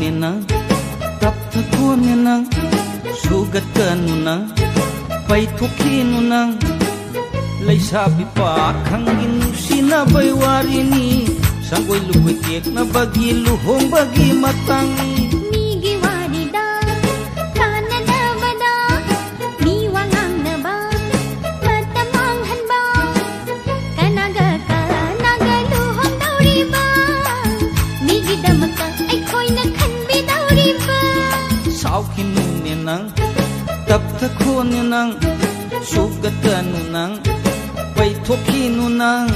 nenang tapta ko nenang sugat ka nunang pai thoki nunang laisabi pa khangin sinabay warini sanggoi lukoi kek na bagi luhong bagi matang migi warida kana na bada mi wangang na ba matamang hanba kanaga luhong dauri ba migi damaka ai khoi na khanbi dauri ba sao kinu nenang tapta ko nenang sugat ka nunang pai thoki nunang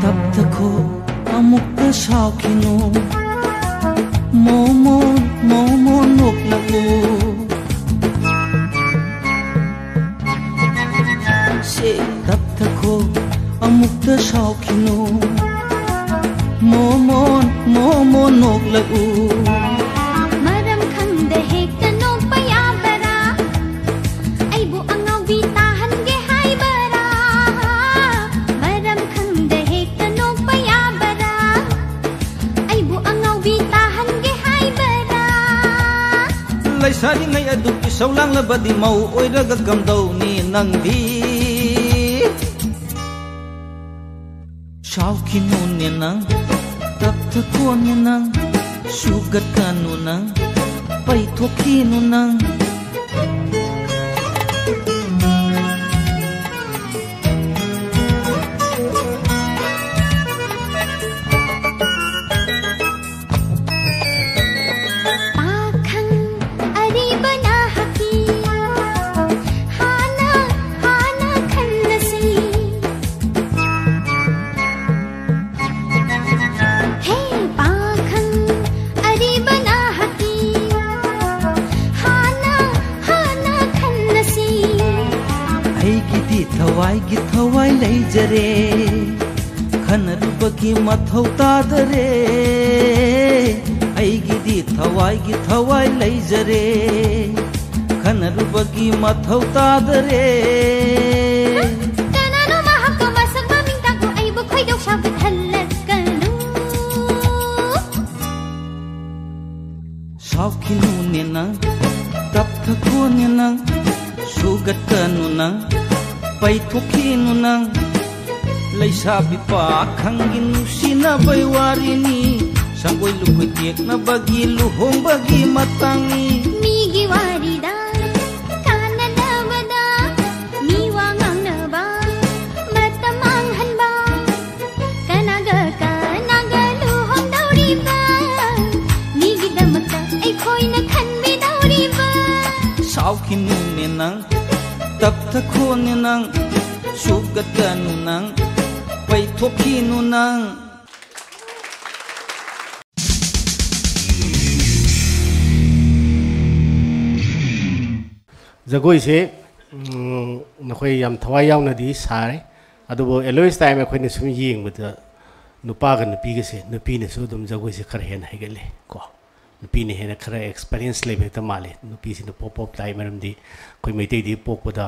tapta ko amukta saukino momo nok lagu se tapta ko amukta saukino momo nok lagu maram khangda hekta nok payabara ai bu angau bi tahan ge hai bara maram khangda hekta nok payabara ai bu angau bi tahan ge hai bara laisari ngai adu ki saulang labadi mau oiraga kamdau ni nangdi shaukinu nenang tapta ko nenang sugat ka nunang pai thoki nunang pakhang ari bana haki hana khannasi hey pakhang ari bana haki hana khannasi ai gidi thawai leijare khanarubagi mathau tadare ai gidi thawai leijare khanarubagi mathau tadare kanano mahaka masak maming tago ay bu khoi dau shagat halakanu shaukinu nenang tapta ko nenang sugat ka nunang pai thoki nunang laisabi pa khangin sinabay warini sanggoi lukoi kek na bagi luhong bagi matangi migi warida kana na bada mi wangang na ba matamang hanba kanaga luhong dauri ba migi damaka ai khoi na khanbi dauri ba saukinu nenang tapta ko nenang sugat ka nunang pai thoki nunang Jagoi से नखोई याम थवाई यावनदी सारे अदुबो एलोइस time अखोइने सुम येंगबदा नुपागा नुपीगे से नुपीने सु दुम जगोई से खर हेन हाइगले को नुपीने हेन खर एक्सपीरियंस लेबे त माले नुपी से पॉप अप टाइम मरमदी कोई मैते दी पोकबदा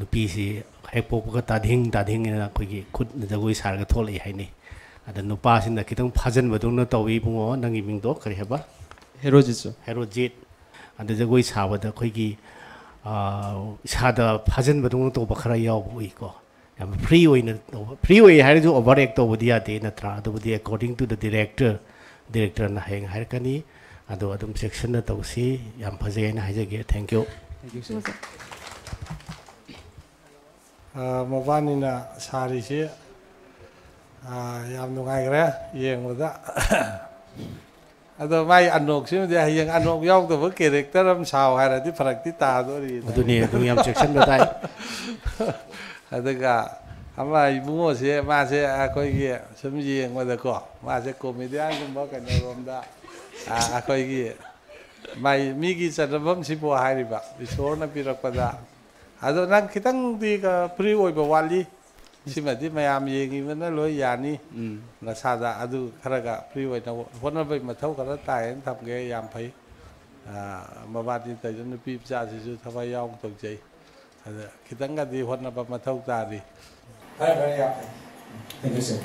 नुपी से हे पोकबगा ताधिंग ना कोई खुद जगोई सारगा थोलै हाइने अदा नुपा सिन खितंग फाजन बदुंग तौई बुंगो नंगी मिंगदो करि हेबा हेरोजित अदा जगोई साबदा कोई इसादा फाजन बदुंग तो बखरा यावबुइको याम फ्री ओइ हारिजु ओवर एक्ट तौबदि यादे नत्रा अदुबदि अकॉर्डिंग टू द डायरेक्टर ना हेंग हारकनी अदो अदुम सेक्शन ना तौसी याम फजेना हाइजगे थैंक यू मबानीना सारीसे याम नुगाइग्रे येंगबदा अदो माई अनोक सिमदि हयेंग अनोक यावदब कैरेक्टर अम साव हारदि फरकति तादोरि अदुनि अदुम याम सेक्शन बताय अदगा अमा इबुंगो से मासे अखोइगी सम येंगबदको मासे कॉमेडियन गुंबा कनरोमदा अखोइगी माई मिगी चरबम सिपो हारिबा इशोरना पिरकपदा अदो नंग खितंग दि फ्री ओइबा वाली सिमदि मयाम येंगिबना लोय यानी नसादा अदु खरगा फ्री ओइना होनबय मथौ खरा तायन थपगे याम फै ꯃꯕꯥ ꯇꯩꯗ ꯅꯨꯄꯤ ꯃꯆꯥꯁꯤꯁꯨ ꯊꯋꯥꯏ ꯌꯥꯎꯅ ꯇꯧꯖꯩ ꯑꯗ ꯈꯤꯇꯪꯒꯗꯤ ꯍꯣꯠꯅꯕ ꯃꯊꯧ ꯇꯥꯔꯤ ꯐꯔꯦ ꯐꯔꯦ ꯌꯥꯝ ꯊꯦꯡꯛ ꯌꯨ ꯁꯔ